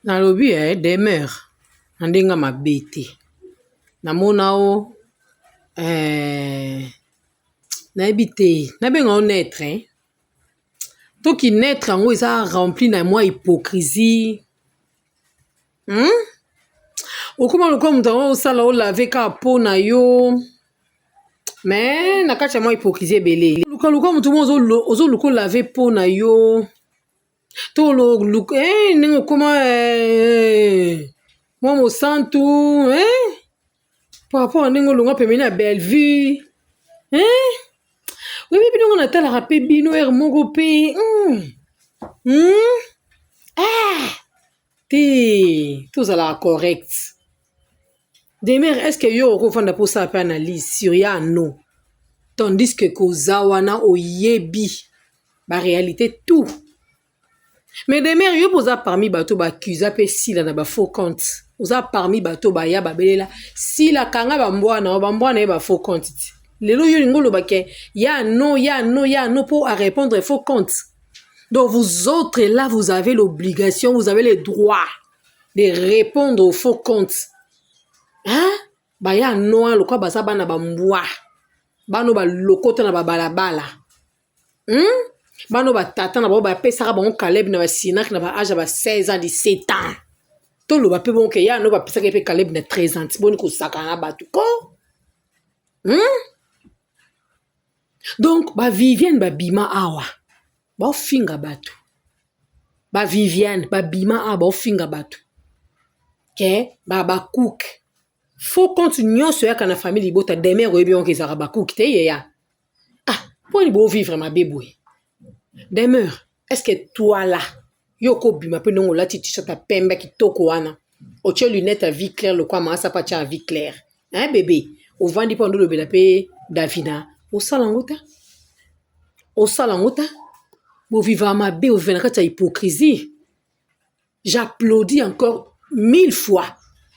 Nalobi demeure andinga mabete namona o nayebi te nabenga o naître hein? To ki naître yango eza rempli na mwa hypocrisie okoma lokola moto yango osala olave kaka po na yo me na kati ya mwa hypocrisie ebele luka moto mo ozoluka olave po na yo to ndenge okoma mwa mosantu par rapport à ndenge olonga pembeni ya Bellevue oyebi binongo natalaka mpe bino ere moko mpe te tozalaka correct Demer, est-ce que yo okofanda mpo osala mpe analyse sur ya no tandis que koza wana oyebi baréalité tout mais Demer yo mpo oza parmi bato baaccuse mpe sila na bafaux compte oza parmi bato baya babelela sila kanga bambwana ye bafaux compte ti lelo yo lingo olobake ya no pour à répondre faux compte. Donc vous autres là vous avez l'obligation, vous avez le droit de répondre aux faux comptes. Ba ya no lokwa basa bana bambwa bano balokota na babalabala bano batata na bao bapesaka bango Caleb na basinak na ba age ba 16 ans 17 ans to loba pe bonke ya no bapesaka pe Caleb na 13 ans boni ko sakana batu ko donc ba Vivienne ba bima awa ba finga batu ba Vivienne ba bima awa ba finga batu ke ba cook faut continuer sur ya kana famille bota Demer oyebi onke ezaka ba cook te ya poni bo vivre ma bébé Demer est-ce que toi là yoko bima pe nongo lati t-shirt a pembe kitoko wana oche lunette à vie claire le quoi masa pa cha vie claire bébé o vandi pa ndolo bela pe Davina o salangota bo viva ma bé o vena kata hypocrisie. J'applaudis encore 1000 fois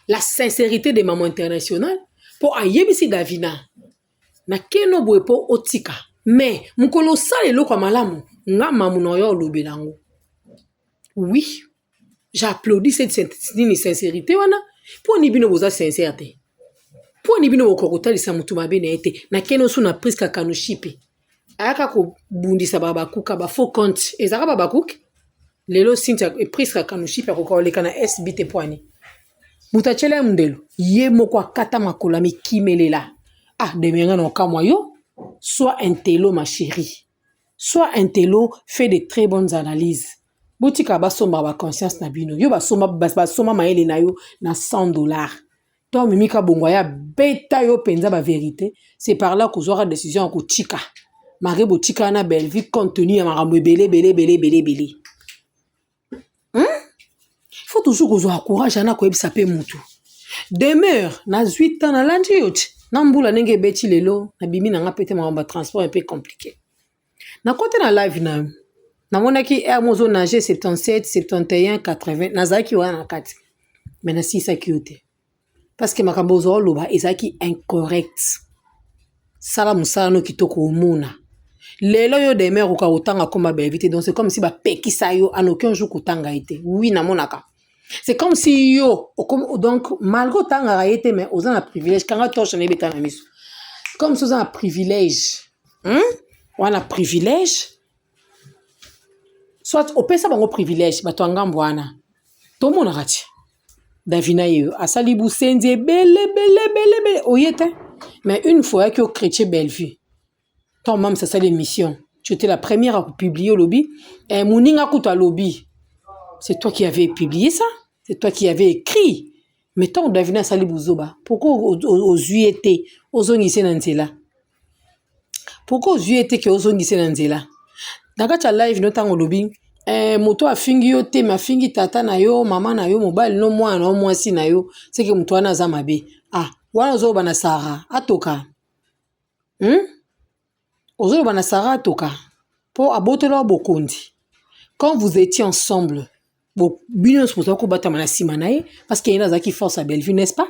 la sincérité de maman internationale pour ayebisi Davina na keno boye po otika mais mukolo sale lo kwa malamu nga mamu no yo lobelango. Oui, j'applaudis cette sincérité wana pour ni bino boza sincérité pour ni bino bokokota lisa mutu mabe na ete na keno su na priska kanushipe aka ko bundisa baba kuka ba faux compte ezaka baba kuk lelo sinta priska kanushipe ko koleka na SBT poani mutachele mndelo ye moko akata makola mikimelela demenga no kamwa yo soit un télo ma chérie soit un télo fait de très bonnes analyses botika basomba ba conscience na bino yo basoma maele na yo na $100 to mimika bongwa ya beta yo penza ba vérité c'est par là que zora décision ko tika mare botika na Bellevue contenu ya marambo belé faut toujours que zo courage na ko ebisa pe mutu Demeure na 8 ans na landi yote na mbula nenge beti lelo na bimi na nga pete ma transport un peu compliqué na côté na live na monaki mozo nager 77 71 80 nazaki wana kati mais na 6 akiote parce que makambo zo loba ezaki incorrect sala musala no kitoko omona lelo yo Demeure ka otanga koma Bellevue donc c'est comme si ba pekisa yo en aucun jour kutanga été oui na monaka. C'est comme si yo, donc malgré tanga été mais aux un privilège quand on touche na beta na miso. Comme si on a un privilège. On a privilège. Soit au pesa bango privilège ba to ngambo wana. To mona kati. Davina yo asali busenze bele oyete. Mais une fois que au chrétien Bellevue. Ton même ça c'est l'émission. Tu étais la première à publier au lobby et Mouninga kuta lobby. C'est toi qui avais publié ça? C'est toi qui avais écrit. Mais tant Davina Salibuzoba, pourquoi aux UET, aux ongissé nanzela? Pourquoi aux UET que aux ongissé nanzela? Dans la live, notamment au lobby, moto a fingi yo te, ma fingi tata na yo, maman na yo, mobile no moi si na yo, c'est que moto na zamabe. Wana zo bana Sara, atoka. Ozo bana Sara atoka. Pour abotelo bokondi. Quand vous étiez ensemble, bino se posa ko bata mana simanae parce qu'il y a qui force à Bellevue, n'est-ce pas?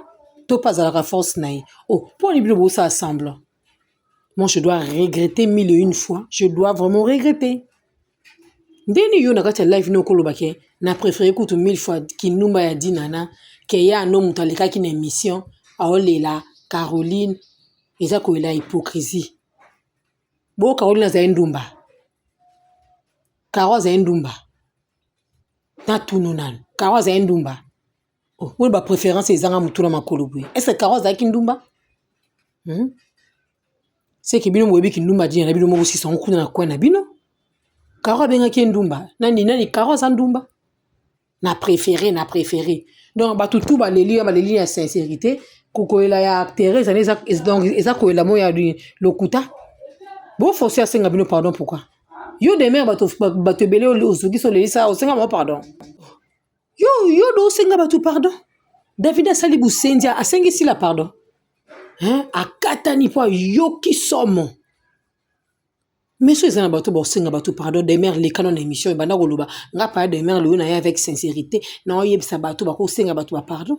To pas à la force nae. Pour les bino ça ensemble. Moi je dois regretter 1001 fois, je dois vraiment regretter. ndeni yo na kati ya live no koloba ke na préféré kutu 1000 fois kinumba ya dinana ke ya no mutu alekaki na émission aolela Caroline eza koyela hypocrisie bo Caroline azali ndumba Karo azali ndumba na tunu nanu Karo azali ndumba oh bo ba préférence ezanga mutu na makolo boye est-ce que Karo azali ndumba c'est que bino moyebi kindumba dina na bino mo aussi son kuna na kwa na bino Karo abengaki ndumba nani Karo azali ndumba na préféré donc batutu baleli ya sincérité kokoela ya Thérèse donc eza koela mo ya lokuta bo forcer asenga bino pardon pourquoi yo demain bato belé ozoki so lelisa osenga mo pardon yo do senga bato pardon David asali busendia asengi si la pardon akatani po yoki somo mais so ezana bato bo senga bato pardon demain les canons d'émission banda koloba nga pa demain le na avec sincérité na oyebisa bato ba ko senga bato ba pardon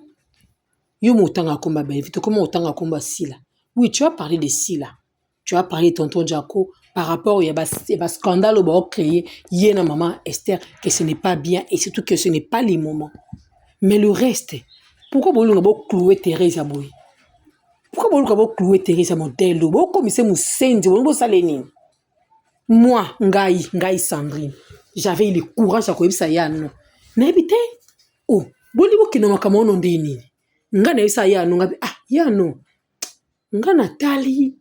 yo motanga komba ba vite comment otanga komba sila oui tu as parlé de sila tu as parlé tonton Jaco par rapport au scandale au bord créé yéna maman Esther que ce n'est pas bien et surtout que ce n'est pas les moments mais le reste pourquoi bolunga bo clouer Thérèse aboy pourquoi bolunga bo clouer Thérèse modèle bo comme c'est musendi bo saleni moi ngai Sandrine j'avais le courage à koyebisa ya non na ebité oh boli bo kina makamono ndini nga na yebisa ya no ngabi ya no nga Nathalie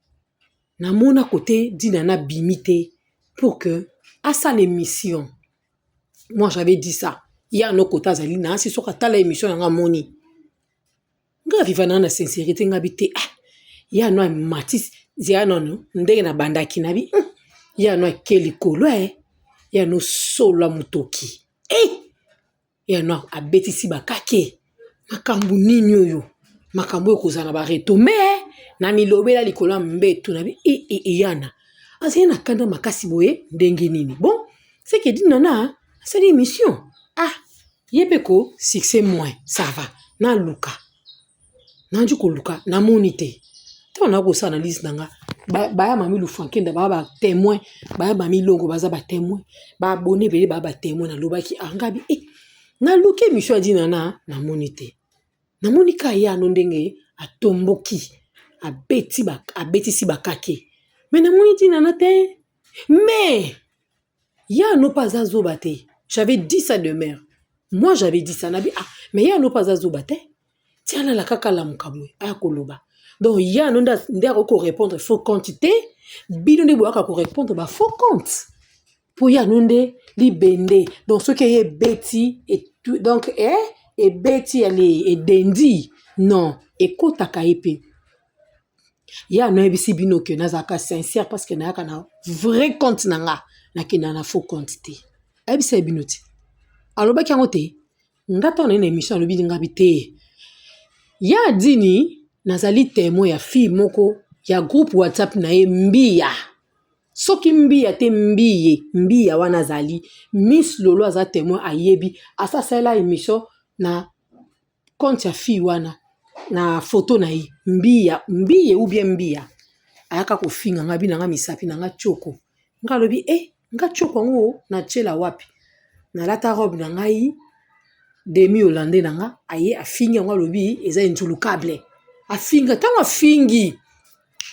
na mona côté dinana bimité pour que à ça l'émission moi j'avais dit ça il y a no côté azali na si soka ta l'émission nga moni nga vivana na sincérité nga bité ya no Matis ya non ndenge na bandaki na bi ya no kelikolo ya no solo mutoki ya no abetisi bakake makambu nini oyo makambu ekozana ba retombe na milobela likolo mbetu na bi yana azena kanda makasi boye ndenge nini bon c'est que dit nana c'est l'émission yepeko succès moins ça va na luka na njuko luka na monité to na ko sa analyse nanga ba ya mami lufankenda ba témoin ba ya mami longo baza ba témoin ba abonné bele ba témoin na lobaki angabi na luke émission a dit nana na monité na monika ya no ndenge atomboki abeti si bakake mais na moni dit nana te mais ya no pas azobate j'avais dit ça de mère moi j'avais dit ça nabi mais ya no pas azobate tiana la kaka la mukabwe akoloba donc ya no ndako ko répondre faux quantité bino de boaka ko répondre ba faux compte pour ya no nde libende donc ce qui est beti et tout donc et beti ali et dendi non écoute akaipe ya no ebisi bino que nazaka sincère parce que na kana vrai compte nanga na kinana faux quantité ebisi bino ti aloba ki ngote ngata na émission alobi ngabi te ya dini nazali témoin ya fille moko ya groupe WhatsApp na ye mbia soki mbia te mbia wana zali Miss Lolo aza témoin ayebi asasela émission na compte ya fille wana na photo na ye mbia ou bien mbia ayaka kofinga ngabi nanga misapi nanga choko ngalobi nga choko ngo na chela wapi na lata robe na ngai demi hollandais nanga aye afinga ngo lobi eza injulukable afinga tango afingi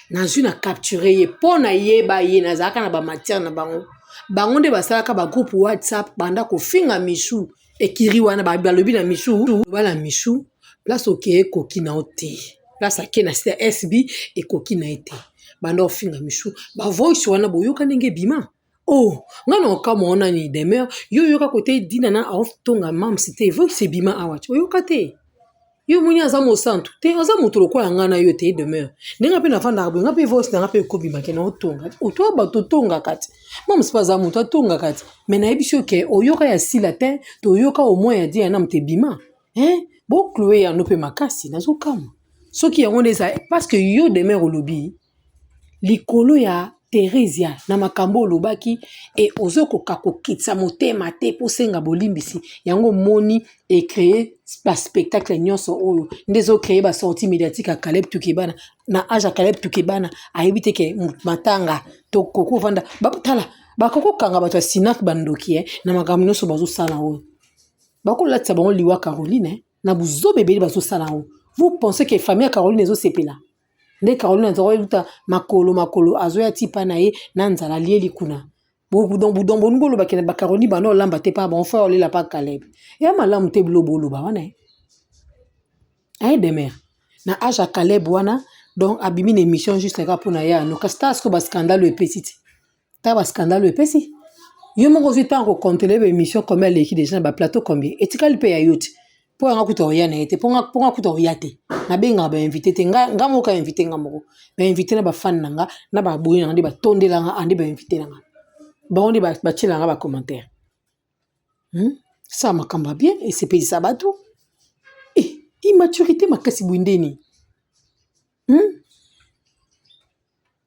na zuna capturer ye pona yeba ye na zaka na ba matière na bango nde basalaka ba groupe WhatsApp banda kofinga mishu ekiri wana ba lobi na mishu bala mishu place oké kokina ote place akena SB et kokina ete banda ofinga mishu ba voice wana boyoka ndenge bima ngana okamona ni demeure yo yoka côté dinana tonga mam c'était voice bima awachi oyoka te yo muni azamo santu te azamo tolokola ngana yo te demeure ndinga pe na fanda ngabo ngape voice nga pe kobima ke na otonga oto ba totonga kati mam c'est pas amu tonga kati mais na ebisho ke oyoka ya sila te to yoka au moins ya dia na mte bima bo clouer ya no pe makasi nazokama soki yango ndeza parce que yo demeure olobi likolo ya Thérèse na makambo lobaki et ozoko kakokitsa motema te posenga bolimbisi yango moni et créer ba spectacle nyonso oyo ndezo créer ba sortie médiatique à Caleb Tukebana na age à Caleb Tukebana a éviter que matanga to koko vanda ba tala bakoko kanga bato sinak bandoki na makambo nyonso bazosala oyo bakolatisa bango liwa Caroline na buzobe ebele bazosala oyo. Vous pensez que famille ya Caroline ezosepela nde Caroline azokuta makolo azoya tipa na ye na nzala lieli kuna budon bongo bakene ba Caroline bana olamba te pa bon frère olela pa Caleb ya malamu te bilo boloba wana Demer na age ya Caleb wana donc abimi na émission juste ka pona ya no kasta asko ba scandale epesi ti ta ba scandale epesi yo moko zita ko contrôler ba émission comme elle équipe déjà ba plateau combien etikali pe ya yote po nga kuto ya na ete po nga kuto ya te na benga ba invité te nga moka invité nga moko ba invité na ba fan nanga na ba boyi na ndi ba tondela nga andi ba invité nanga ba on ba chila nga ba commentaire ça makamba bien et c'est pays sabato immaturité makasi bwindeni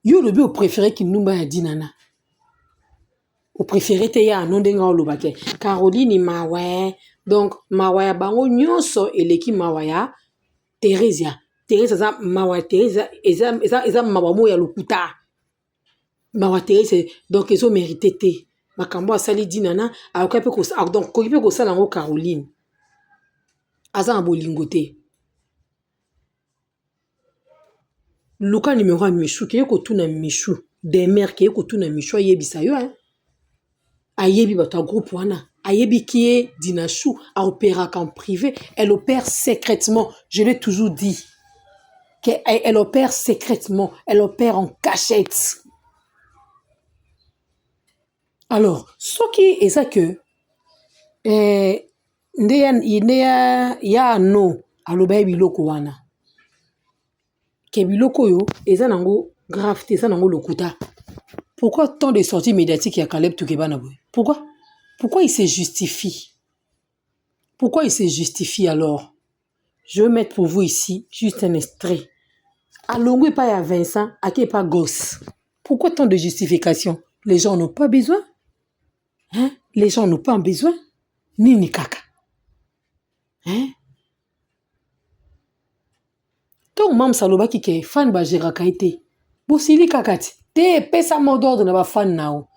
yo le bio préféré qui nous ba dinana au préféré te ya non denga olobake Caroline mawe donc mawa ya bango nyonso eleki mawa ya Teresa za mawa Teresa eza mawa mo ya lokuta mawa Teresa donc ezo mérité te makambo asali dinana akope ko donc ko pe ko sala ngo Caroline aza na bolingo te luka numéro ya Michou ke ko tuna Michou des mères ke ko tuna Michou yebisa yo ayebi bato groupe wana ayebi qui est Dinachou a opéré en privé elle opère secrètement je l'ai toujours dit qu'elle opère secrètement elle opère en cachette alors ce qui est ça que ya no aloba biloko wana ke biloko yo eza nango grave te eza nango lokuta. Pourquoi tant de sorties médiatiques à Caleb Toukebana? Pourquoi il se justifie? Pourquoi il se justifie alors? Je vais mettre pour vous ici juste un extrait. À Longue pas à Vincent, à qui pas gosse. Pourquoi tant de justifications? Les gens n'ont pas besoin. Hein? Les gens n'ont pas besoin. Ni kaka. Hein? Donc, Mam Saloba qui est fan de Gérard Kaité. Bosili kakati. Te pesa mot d'ordre na ba fan nao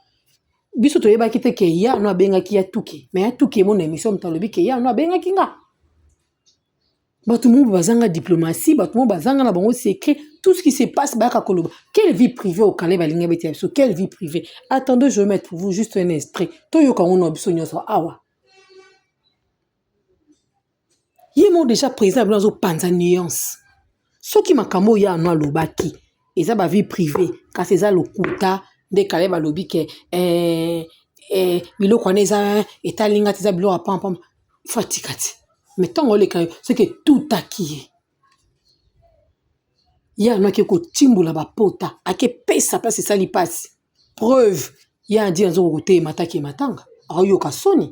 biso to yeba kite ke ya no abenga ki ya tuki mais ya tuki mon émission mtalobi ke ya no abenga kinga batu mu bazanga diplomatie batu mu bazanga na bango secret tout ce qui se passe ba ka koloba quelle vie privée au Caleb balinga beti so quelle vie privée attendez je vais mettre pour vous juste un extrait to yo ka ono biso nyoso awa yemo déjà présent dans zo panza nuance so ki makamo ya no alobaki eza ba vie privée ka seza lokuta de Caleb alobi ke biloko aneza etalinga tiza biloko pam fatikati mais tango le ka c'est que tout acquis ya no ke ko timbula ba pota ake pesa place ça li passe preuve ya ndi nzo ko te mataki matanga ayo ka soni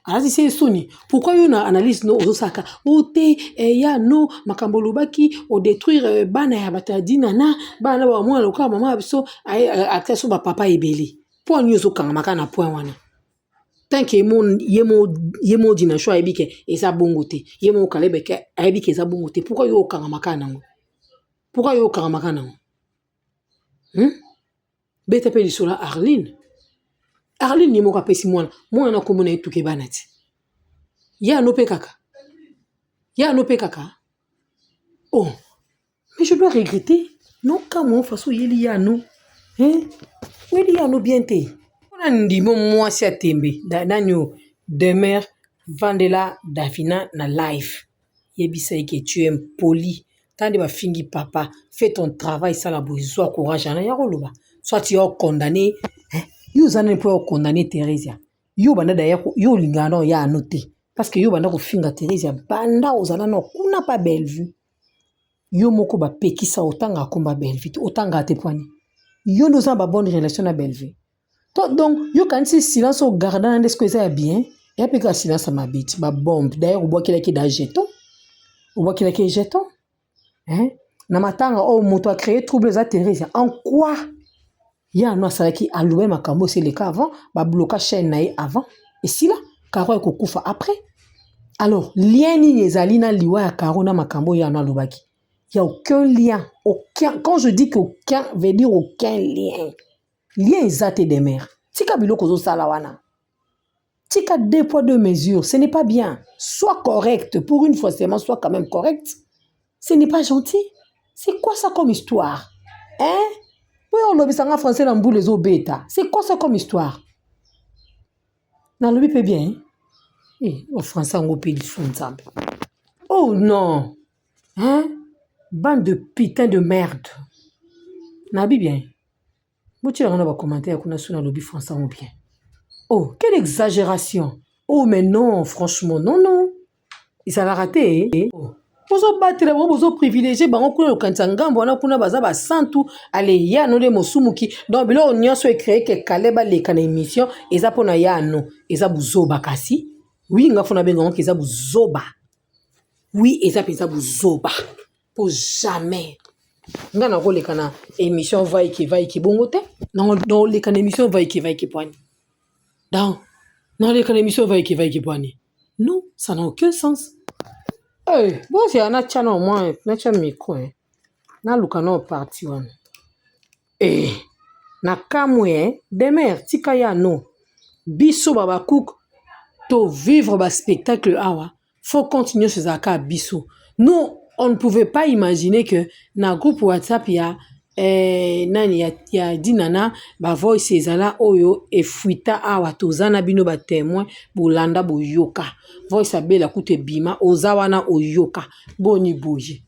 alors c'est soni pourquoi yo na analyse no osaka ote ya no makambo lobaki o détruire bana ya batadina na bana ba mwa loka mama biso akaso ba papa ebeli point nyozo kanga makana point wana tant que yemo dina choix ebike eza bongo te yemo Caleb ke ebike eza bongo te pourquoi yo kanga makana ngo pourquoi yo kanga makana ngo beta pe lisola Arline ni moka pesi mwana na komona etuke banati ya no pe kaka oh mais je dois regretter non comment façon yeli ya no weli ya no bien te ona ndimo mwasi atembe nanyo Demer Vandela Davina na live yebisa que tu es poli tande ba fingi papa fais ton travail ça la besoin courage na ya koloba soit tu es condamné yo zana pour condamner Teresa yo banda d'ailleurs yo lingano ya noté parce que yo banda ko finga Teresa banda ozana no kuna pas belle vue yo moko ba pekisa otanga komba belle vue otanga te poani yo ndoza ba bonne relation na belle vue donc yo quand si silence au gardant de ce que ça bien et puis quand silence ma bête ba bombe d'ailleurs on voit qu'il a qui da jeton na matanga o moto a créé trouble za Teresa en quoi ya no salaki aloué makambo c'est le cas avant ba bloquer chaîne nae avant et si là Caro ekokufa après alors lien ni ezali na liwa ya Caro na makambo ya no alobaki il y a aucun lien aucun quand je dis qu'aucun veut dire aucun lien ezate des mères Tika biloko zo salawana. Tika 2 poids 2 mesures, ce n'est pas bien. Sois correct, pour une fois seulement, sois quand même correct. Ce n'est pas gentil. C'est quoi ça comme histoire? Hein? Oui, on lobby ça en français dans boule les bêta. C'est quoi ça comme histoire? Dans le lobby peut bien. Eh, en français on pays du fond ensemble. Oh non. Hein? Bande de putain de merde. Nabi bien. Vous tu vas commenter qu'on a sur le lobby français ou bien. Oh, quelle exagération. Oh, mais non, franchement, non, non. Il s'en a raté. Eh? Oh. Vous battre, vous privilégié, on a kantangambo, on a kuna bazaba santu, allez, ya no de mosumuki. Donc, là, on y a créé que Kaleba les cannes émission, et ça pour na ya no, et ça buzoba kasi. Oui, on a fait un bengon qui ça buzoba. Oui, et ça pisa buzoba. Pour jamais. On a un les cannes émission va qui bongote. Non, les cannes émission va qui poigne. Non, les cannes émission va qui poigne. Non, ça n'a aucun sens. Hey, bon, c'est un channel au moins, un micro, hein. Na lukano parti one. Eh, na kamwe, demer, tika ya no. Biso baba cook, to vivre ba spectacle awa. Faut continuer ce zaka biso. Nous, on ne pouvait pas imaginer que na groupe WhatsApp ya nani ya dinana ba voice ezala oyo e fuita awa tozana bino ba témoin bolanda boyoka voice abela kute bima ozawana oyoka boni boye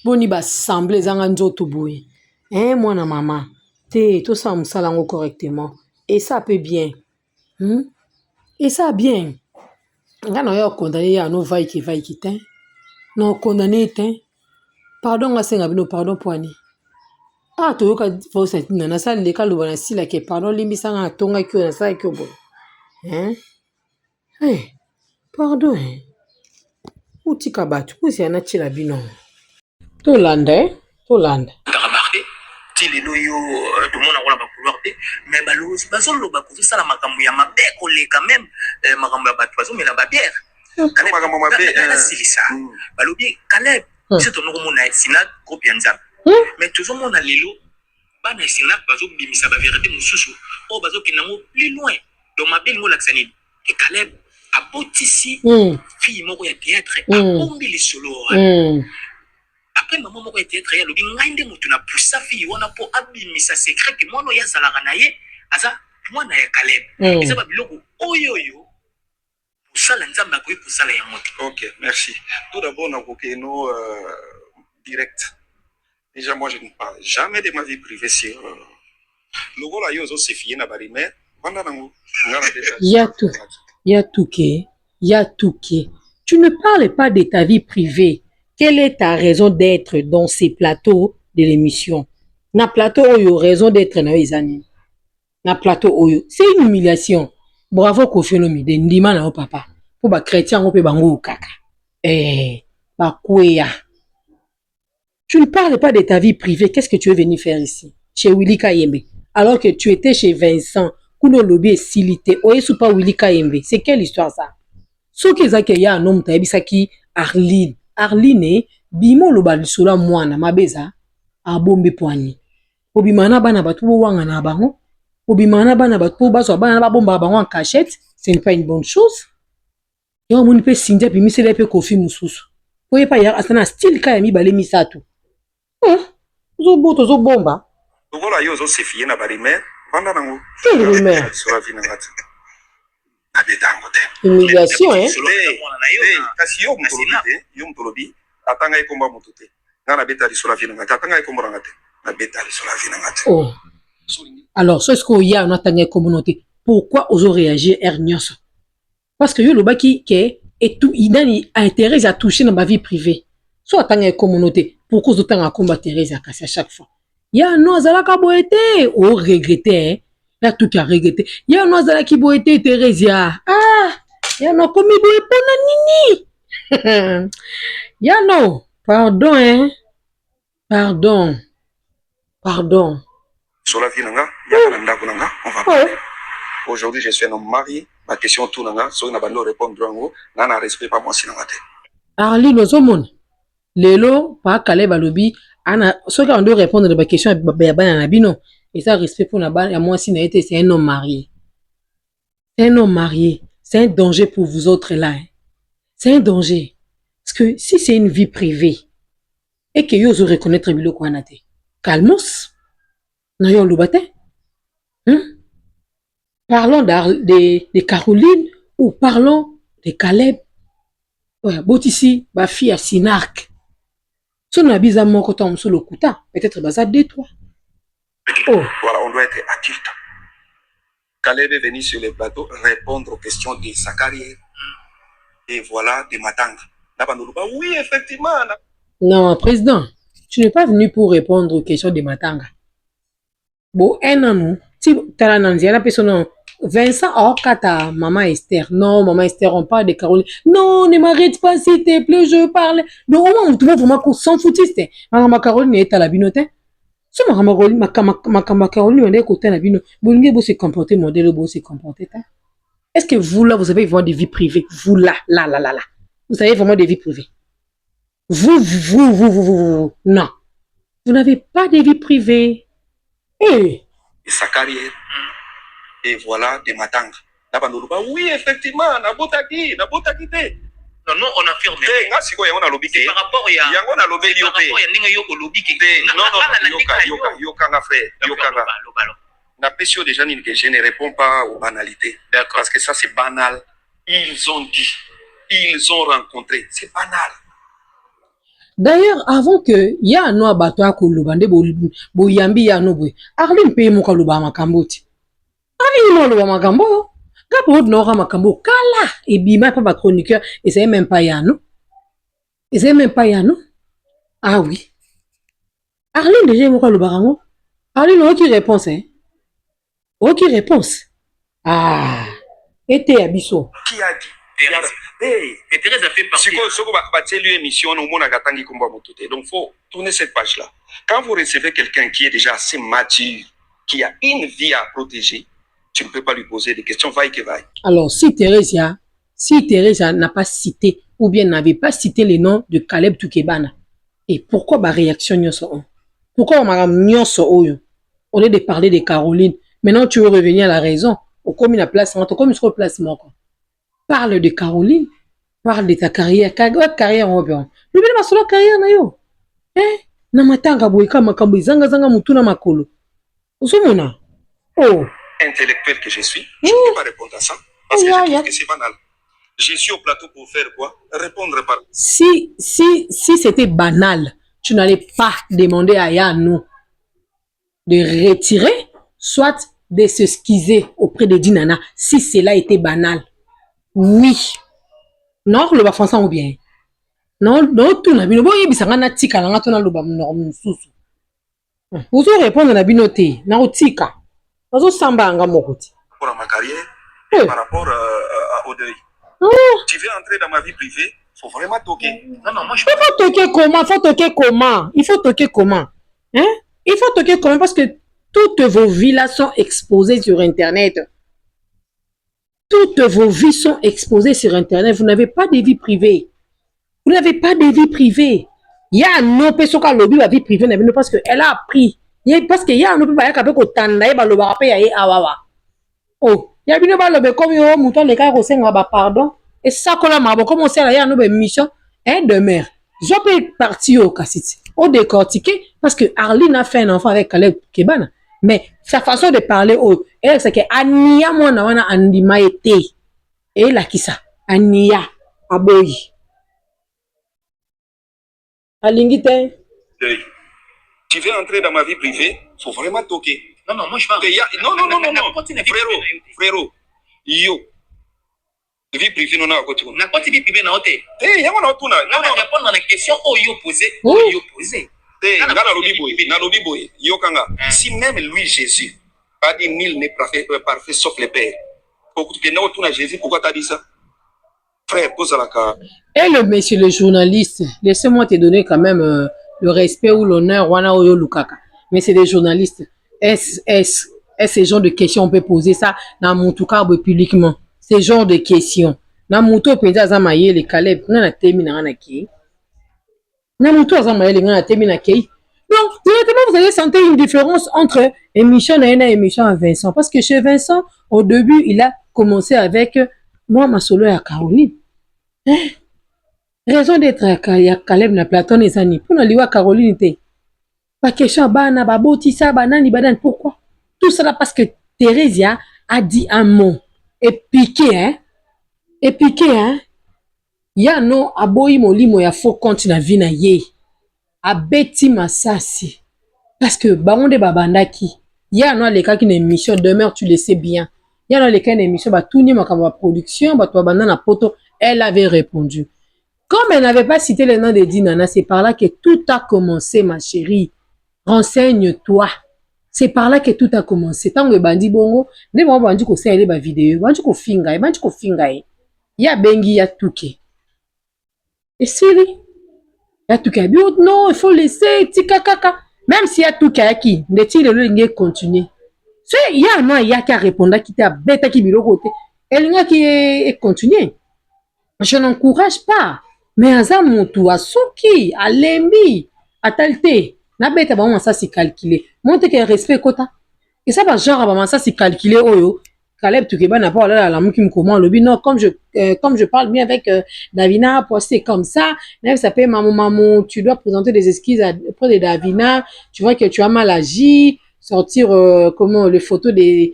boni ba semble zanga nzoto boye mwana mama te to ça musala ngo correctement et ça peut bien et ça bien ngana yo condamné ya no vai ki ten no condamné ten pardon nga senga bino pardon poani. Ah, tu as dit que na sala le kaluba na sila ke pardon limbisa nga tonga kyo na sala kyo bo. Hein? Hey, pardon. Utika batu, kusi ana chila bino. To landa. T'as remarqué, ti lelo yo tout le monde a ba couloir te, mais balozi bazolo ba kufi sala makambo ya mabe kolé quand même makambo ya batu bazo mela ba bière. Kana makambo mabe silisa. Balobi Caleb, c'est ton nom na sina groupe ya nzambe. Mais toujours mon allélo, bah mais c'est là bazo bimisa ba vérité mususu. Oh bazo kinango plus loin. Donc ma belle mo laxani. Et Caleb a botisi fille moko ya théâtre a bombi les solo. Après maman moko ya théâtre ya lobi ngande mutu na poussa fille wana po abimisa secret que mono ya zalaka na ye aza mwana ya Caleb. Eza ba biloko oyoyo. Sala nzamba ko kusala ya moto. OK, merci. Tout d'abord na kokeno direct. Déjà, moi, je ne parle jamais de ma vie privée sur le rôle à Yozo, c'est fier na barimé. Yatuke. Tu ne parles pas de ta vie privée. Quelle est ta raison d'être dans ces plateaux de l'émission? Na plateau oyo, raison d'être na izani. Na plateau oyo, c'est une humiliation. Bravo Kofi Olomide, ndima na o papa. Pour ba chrétien on peut bango kaka. Ba kweya. Tu ne parles pas de ta vie privée. Qu'est-ce que tu es venu faire ici? Chez Willy Kayembe. Alors que tu étais chez Vincent. Kuno Lobby et Silité. Oyesu pas Willy Kayembe. C'est quelle histoire ça? Ce qui est qu'il y a un homme qui Arline. Arline, bimo loba lisula mwana mabeza a bombe poignet. Obimana bana batu wanga na bango. Obimana bana batu baso bana ba bomba bango en cachette. Ce n'est pas une bonne chose. Yo moni pe sindia puis misele pe Kofi mususu. Oye pa ya asana style Kayemi bale misatu. Zo bomba. Voilà, yo zo se fier na barimé. Vanda nango. Quelle rumeur? Sur la vie na ngati. Humiliation, hein? Kasi yo mutolobi, atanga ikomba mutute. Ngana betali sur la vie na ngati, atanga ikomba ngati. Na betali sur la vie na ngati. Oh. Alors, ce qu'on y a on atanga communauté. Pourquoi oso réagir Ernioso? Parce que yo le baki ke et tout il a intérêt à toucher dans ma vie privée. Soit atanga communauté. Pourquoi oso tanga combattre Thérèse à chaque fois? Ya no azalaka boete o regretter hein là tout a regretté ya no azalaki boete Thérèse ya ya no komi boe pona nini ya no pardon hein pardon sur la vie nanga ya ndako nanga on va parler. Aujourd'hui je suis un homme marié ma question tout nanga so na bando répondre ngo na respect pas moi sinanga te Arline ozomona lelo pa Caleb alobi ana soki on doit répondre à la question ya bana na bino et ça respect pour na ba ya moi si na été c'est un homme marié C'est un homme marié. C'est un danger pour vous autres là. Hein. C'est un danger. Parce que si c'est une vie privée, et que vous reconnaître bilo quoi nate, calmos, n'ayons le bâtin. Hein? Parlons de Caroline ou parlons de Caleb. Ouais, Botisi, ma fille à Sinark. Si on a besoin de mon côté, on le couta. Peut-être bazar de toi. Oh. Voilà, on doit être adulte. Caleb est venu sur le plateau répondre aux questions de sa carrière. Et voilà, de Matanga. Oui, effectivement. Non, président, tu n'es pas venu pour répondre aux questions de Matanga. Bon, un an, si tu as la personne, Vincent, oh, kata, maman Esther. Non, maman Esther, on parle de Caroline. Non, ne m'arrête pas, s'il te plaît, je parle. Donc, au moins, tu vois vraiment qu'on s'en foutiste. Ma Caroline est à la binote. Si ma Caroline, on est côté à la binote, vous allez se comporter, modèle, vous se comporter. Est-ce que vous, là, vous avez vraiment des vies privées? Vous, là. Vous avez vraiment des vies privées? Vous. Non. Vous n'avez pas de vie privée. Hey. Sa carrière. Et voilà, de Matanga. Oui, effectivement, Nabotaki. Non, on affirme. On a lobby. Par rapport à je ne réponds pas aux banalités. Parce que ça, c'est banal. Ils ont dit. Ils ont rencontré. C'est banal. D'ailleurs, avant que ya no abato akolobande bo yambi ya no boy, Arline paye mo kaloba makamboti. Arline mo loba makambo. Gapo no ra makambo kala et bima pas ba chroniqueur et c'est même pas ya no. Et c'est même pas ya no. Ah oui. Arline déjà mo kaloba rango. Arline aucune réponse hein. Aucune réponse. Ah. Était abisso. Qui a dit? Et Thérèse a fait partie. Donc, il faut tourner cette page-là. Quand vous recevez quelqu'un qui est déjà assez mature, qui a une vie à protéger, tu ne peux pas lui poser des questions, vaille que vaille. Alors, si Thérèse n'a pas cité, ou bien n'avait pas cité les noms de Caleb Toukebana, et pourquoi ma réaction n'y soit? Pourquoi on m'a mis au lieu de parler de Caroline? Maintenant, tu veux revenir à la raison. Au comme la place, comme sur place, moi, quoi. Parle de Caroline, parle de ta carrière, carrière en opéra. Le bien ma carrière na yo. Na matanga boyka makambo zanga mutuna makolo. Osomona. Oh. Intellectuel que je suis, je ne peux pas répondre à ça parce que je trouve que c'est banal. Je suis au plateau pour faire quoi? Répondre par. Si c'était banal, tu n'allais pas demander à Yannou de retirer, soit de s'excuser auprès de Dinana si cela était banal. Oui. Non, le bas français ou bien. Non, tout n'a bino. Bon, il y a un tika, n'a pas le bas sous. Vous allez répondre à binoté. N'a pas tika. Vous allez samba anga mokoti. Pour ma carrière, par rapport au deuil. Tu veux entrer dans ma vie privée, faut vraiment toquer. Non, moi je. Il faut toquer comment? Il faut toquer comment? Hein? Il faut toquer comment parce que toutes vos vies là sont exposées sur Internet. Toutes vos vies sont exposées sur Internet. Vous n'avez pas de vie privée. Vous n'avez pas de vie privée. Il y a un autre personne qui a lobby la vie privée parce qu'elle a appris. Parce qu'il y a un autre personne qui a appris. Oh, il y a une autre comme yo mouton les gars qui ont pardon. Et ça qu'on a marre comme on sait là il y a une autre mission de mère. Je peux partir au cassette. Au décortiquer parce que Arline a fait un enfant avec Caleb Kebana. Mais sa façon de parler, elle c'est que Ania moi na wana andima été. Et là qui ça? Ania aboyi. Alingite. Tu veux entrer dans ma vie privée, faut vraiment toquer. Non, moi je parle. Non. Frérot. Yo. Vie privée non na côté. Na côté vie privée na hôtel. Yango na tuna. Non, répondre à la question yo posé. Si même lui, Jésus, a dit nul n'est parfait sauf le Père. Pourquoi tu as dit ça? Frère, pose la carte. Et le monsieur le journaliste, laissez-moi te donner quand même le respect ou l'honneur. Mais c'est des journalistes. Est-ce ce genre de questions on peut poser ça dans mon tout cas publiquement? Ce genre de questions. Dans mon tout pays, les Caleb, on a terminé en qui? Donc, directement, vous allez sentir une différence entre émission et émission à Vincent. Parce que chez Vincent, au début, il a commencer avec moi, ma solo à Caroline. Hein? Raison d'être à Caleb na Platon et Zani. Pour nous liwa Caroline te. Pas question bana babotisa banani banane. Pourquoi? Tout ça là parce que Thérésia a dit un mot. Et piqué, hein? Et piqué, hein? Ya no aboyi molimo ya faux compte na vie na ye. Abeti masasi. Parce que baronde babandaki. Ya no alekaki na émission demeure tu le sais bien. Ya no alekaki na émission batuni makamba production bato bandana poto. Elle avait répondu. Comme elle n'avait pas cité le nom de Dinana, c'est par là que tout a commencé, ma chérie. Renseigne-toi. C'est par là que tout a commencé. Tant que bandi bongo, ne moi bandi ko sait ba vidéo, bandi ko finga, ya bengi ya tuke. Et siri, ya tuke bio non, il faut laisser tika kaka. Même si ya tuke ya ki, ne ti le ngé continuer. C'est ya no ya qui a répondu qui t'a bête qui bilo côté. Elle nga qui continuer. Je n'encourage pas. Mais aza mutu asuki alembi atalte na beta ba ça c'est calculé monte que respect kota et ça va genre ba ça c'est calculé oyo Caleb Tukeba n'a pas là la muki comment le non comme je parle bien avec Davina pour c'est comme ça même ça peut maman tu dois présenter des excuses auprès de Davina tu vois que tu as mal agi sortir comment les photos de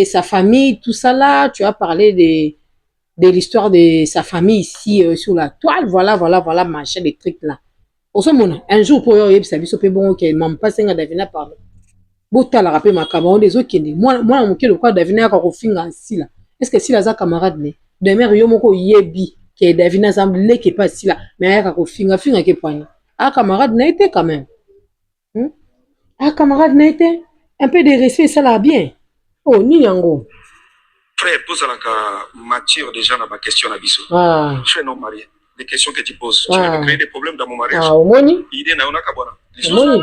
sa famille tout ça là tu as parlé de l'histoire de sa famille ici sur la toile, voilà, machin, des trucs là. Au moment, un jour, pour y ça peut bon, ok, m'en passe un Davina par là. Bota la rappel ma camarade des autres qui dit, moi, mon le quoi Davina a refinga ainsi là. Est-ce que si la camarade né, demain, yomoko yebi, qui est Davina semble qui est pas si là, mais elle a refinga, finga qui point. Ah, camarade n'a été quand même. Ah, camarade n'a été. Un peu de respect, ça l'a bien. Oh, ni yango. Frère, pose la mature déjà dans ma question à Bissot. Je suis non marié. Les questions que tu poses, tu vas me créer des problèmes dans mon mariage. Ah, au moins. Il est dans un cabana. Non.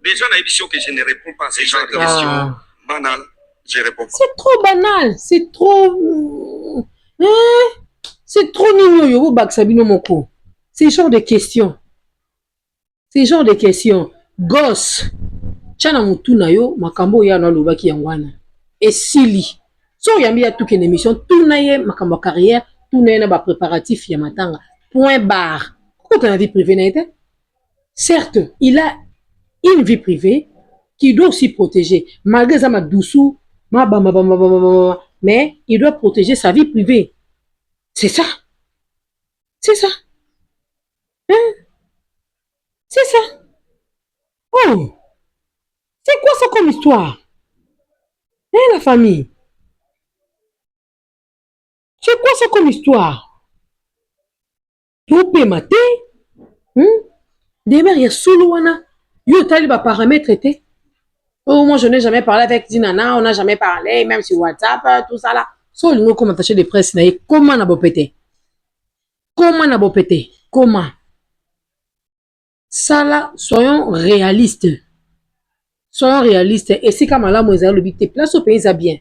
Déjà, dans l'émission que je ne réponds pas à ces genres de questions banales, je réponds pas. C'est trop banal. C'est trop. C'est trop nino yo baksabino moko. C'est genre de questions. C'est genre de questions. Gosse. Chana mutu na yo makambo ya na lobaki yangwana esili so yambi ya tuke émission tout na ye makambo carrière tout na ye na ba préparatif ya matanga point barre quand on a vie privée na été certes il a une vie privée qui doit aussi protéger malgré ça ma doucou mais il doit protéger sa vie privée c'est ça hein c'est ça oh. C'est quoi ça comme histoire? Hein, la famille? C'est quoi ça comme histoire? Tout peut mater? Des mères, il y a Soulouana. Yo, t'as les paramètres été. Oh, moi, je n'ai jamais parlé avec Dinana, on n'a jamais parlé, même sur WhatsApp, tout ça là. So, nous, comme attaché de presse, comment on a beau péter? Comment? Ça là, soyons réalistes. Soyons réalistes. Et si comme là, moi, le bité place au pays, ça bien.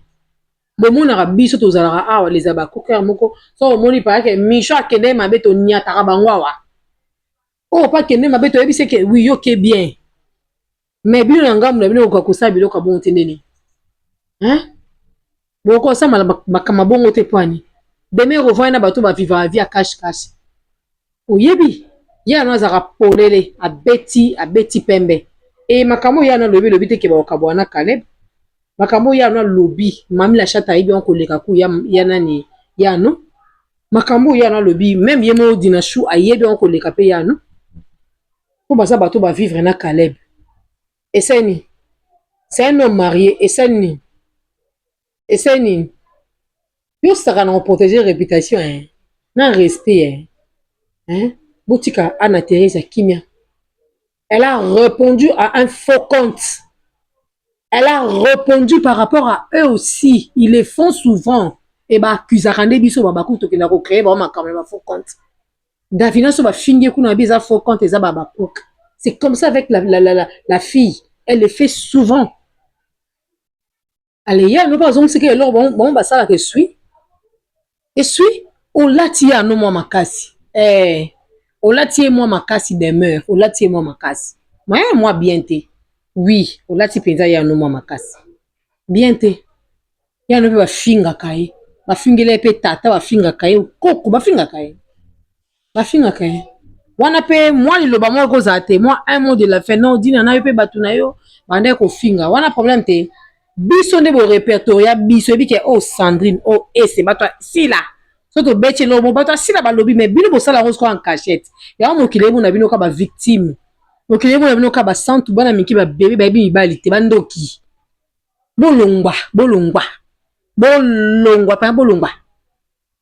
Bon, mon arabe, surtout aux arabes, ah, les abako, moko. So, mon il paraît que Micho a kene ma bête au nia tarabangwa. Oh, pas kene ma bête au c'est que oui, ok, bien. Mais bien, on gamme, le bien, au kakusa, bilo, kabon, teneni. Hein? Bon, comme ça, ma kamabon, au tepoani. Demain, revoit na bateau, va vivre la vie à cache-cache. Oh, yebi. Ya, nous, a polele, à Betty Pembe. Et makamo ya na lobi te ke ba okabwana Caleb makambo ya na lobi mami la chata ibi on koleka ku ya nani ya no makambo ya na lobi même yemo dina chou ayebi on koleka pe ya no pour basa bato ba vivre na Caleb et c'est un homme marié et c'est yo saka na protéger réputation hein na respect hein botika ana Teresa Kimia. Elle a répondu à un faux compte. Elle a répondu par rapport à eux aussi. Ils le font souvent. Et bah, accusarande biso babakou to kena ko créer ba quand même faux compte. Davina so ba fingi kuna biza faux compte eza babakou. C'est comme ça avec la fille. Elle le fait souvent. Allez, ya no pas on c'est que alors bon bah ça la que suis. Et suis on latia no moi makasi. Olatie moi makasi demeure, olatie moi makasi. Moi bien té. Oui, olati penza ya no mwa makasi. Bien te. Ya no pe bafinga kaye. Bafingele pe tata bafinga kaye koko bafinga kaye. Bafinga kaye. Wana pe moi liloba mo ko za te moi un mot de la fin non dina na yo pe batu na yo bande ko finga. Wana problème te. Biso nde bo répertoria biso ebi ke oh Sandrine oh ese bato sila. Soto beti no mo bato sila balobi mais bino bo sala rose ko en cachette. Ya mo kile mo na bino ka ba victime. Mokili mo na bino ka ba santu bana miki ba bébé ba bi mibali te bandoki. Bolongwa, bolongwa. Bolongwa, pas bolongwa.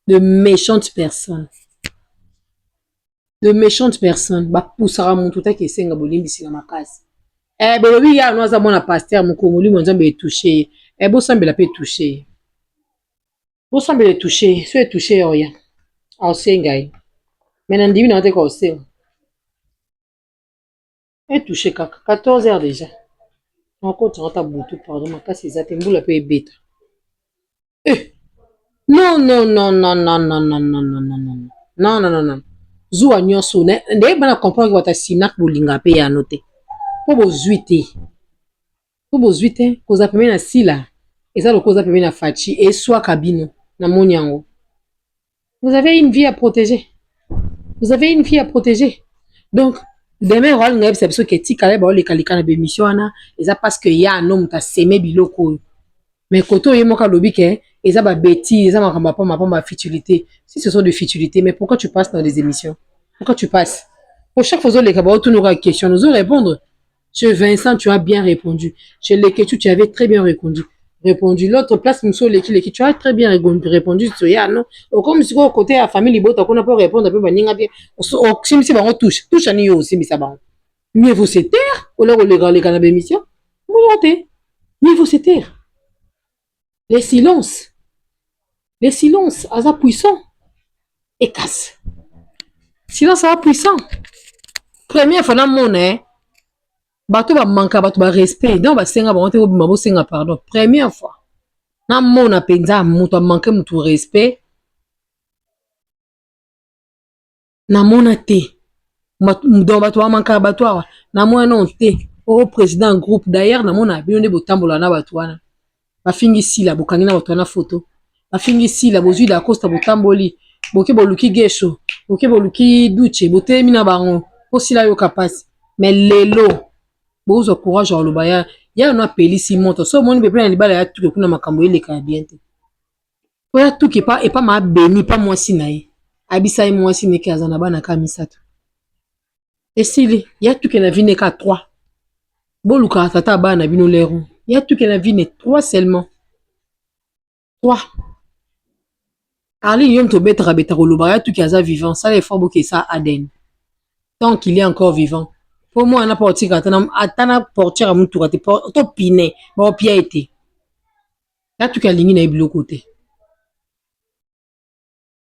De méchantes personnes. De méchantes personnes. Ba poussara muntu ta ke senga bolimbisi na makasi. Bolobi ya no za mona pasteur mukongoli mo nzambe toucher. Bo sambela pe toucher. Bo sambela toucher, so e toucher oya. Au sengai. Maintenant ndimi na te ko senga. Et touché 14 heures déjà. Encore tu rentres à Boutou, pardon, ma casse est mbula pe bête. Non, non, non, non, non, non, non, non, non, non, non, non, non, non, non. Zoua nyonso, ndé bana comprendre que wata sinak bolinga pe ya noté. Po bozuite. Po bozuite, koza peme na sila. Eza lo koza peme na fachi, et soit kabino, na monyango. Vous avez une vie à protéger. Vous avez une vie à protéger. Donc, demain, on va aller c'est parce que tika ba le kalika na bémission ana, eza parce que ya un homme ta semé biloko. Mais koto ye moka lobi ke eza ba bêtise, eza makamba pa ma futilité. Si ce sont de futilité, mais pourquoi tu passes dans des émissions? Pourquoi tu passes? Pour chaque fois les kaba tout nous question, nous répondre. Chez Vincent, tu as bien répondu. Chez Leketu, tu avais très bien répondu. L'autre place, nous sommes l'équipe, tu as très bien répondu. Non, comme si au côté à la famille, on n'a pas répondre un peu, si c'est bon, touche à nous aussi, mais ça va. Mieux vaut se taire, ou là, les cannabis mission. Mieux vaut se taire. Les silences, à puissant, et casse. Silence à puissant. Première fois dans le monde, bato ba manka bato ba respect donc ba senga ba honte ba senga pardon première fois na mona penza muto manke mutu respect na mona te donc bato ba manka bato awa na mona non te au président groupe d'ailleurs na mona bino ne botambola na bato wana ba fingi sila bokangi na bato na photo ba fingi sila bozui da costa botamboli boke boluki gesho boke boluki duche botemi na bango po sila yo kapasi mais lelo bozo courage au lobaya ya no apelisi moto so moni be plein libala ya tuke kuna makambo eleka bien te po ya tuke pa et pas ma béni pas moi sinaye abisa e moi sineke azana bana ka misato esili ya tuke na vine ka 3 boluka tata bana bino lero ya tuke na vine 3 seulement 3 Ali yom to betra betra lobaya tuke aza vivant ça les fois boke ça Aden tant qu'il est encore vivant. Pour moi, on a porté atana portier à mon tour, to piné, bon pied été. Là, tu as ligné na bilo côté.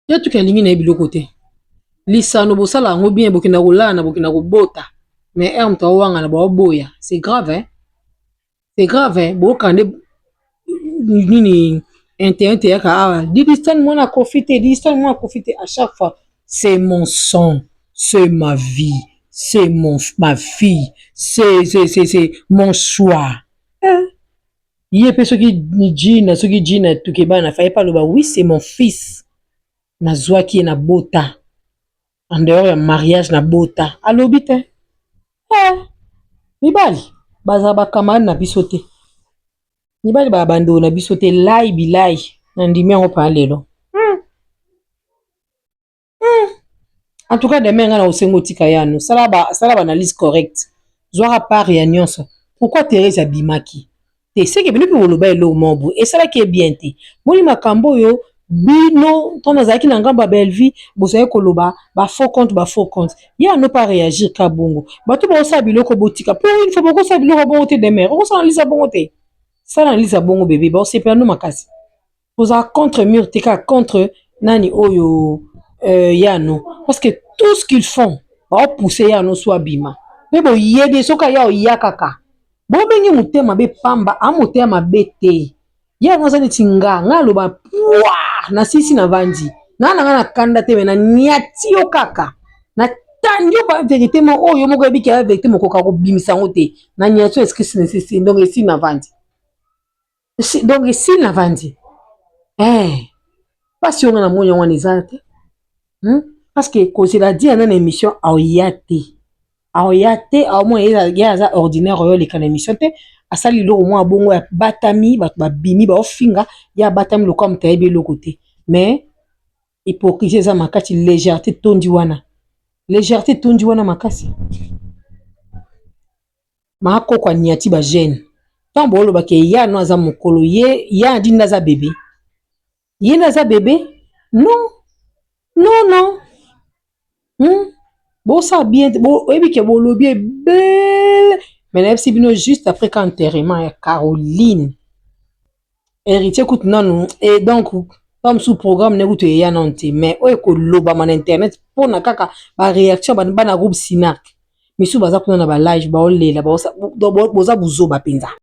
Là, tu as ligné na bilo côté. Lisa no bosala ngo bien bokina rola na bokina robota. Mais erm to wanga na boya. C'est grave hein. C'est grave hein. Bokande nini internet ya ka distant moi na profiter, distant moi profiter à chaque fois. C'est mon sang, c'est ma vie. C'est ma fille, c'est mon choix. Il y a personne qui dit tout qui na faille pas le ba oui c'est mon fils. Na zwa qui na bota. En dehors ya mariage na bota. Allo bite. Mibali baza ba kamane na bisote. Mibali ba bando na bisote lai bilai na ndimi on parler lo. En tout cas, demain, on a aussi un tikayano. Ça là, analyse correcte. Zoara part et nyonso. Pourquoi Thérèse Abimaki? T'es ce qui est venu pour le bail au et ça là qui est bien te. Moni makambo yo bino ton azaki na ngamba belle vie, bosaye koloba ba faux compte. Ya no pas réagir ka bongo. Ba tout ba sa biloko botika. Pour une fois boko sa biloko bongo te demain. On s'analyse bongo te. Ça analyse bongo bébé. Ba c'est pas nous makasi. Posa contre mur tika contre nani oyo Yano, parce que tout ce qu'ils font va pousser Yano soit bima. Mais bon, il y a des choses qui y a kaka. Bon, bengi mutema be pamba, amutema bete. Yano zani tinga, ngalo ba pouah na sisi na vandi. Na kanda te na niatio kaka. Na tanyo ba vérité mo oh yo moko biki ya vérité moko ka ko bimisa ngote na nyato est-ce que c'est donc ici na vandi donc ici na vandi pas si on a moyo on ezate parce que quand c'est la dit dans émission aoyate au moins il y a ordinaire yo les émission te asali lo au moins bongo ya batami ba bimi ba ofinga ya batami lo comme tayebi lo côté mais hypocrisie za makati légèreté tondi wana makasi mako kwa niati ba jeune tant bolo ba ke ya no za mokolo ye ya ndi ndaza bébé ye ndaza bébé non bon ça bien bon et puis que bon lobby belle mais là c'est bien juste après quand enterrement Caroline héritier écoute non et donc comme sous programme n'écoute ya non mais o ko loba man internet pour na kaka ba réaction ba na groupe Sinak misu baza kuna na ba live ba olela ba boza buzo ba penza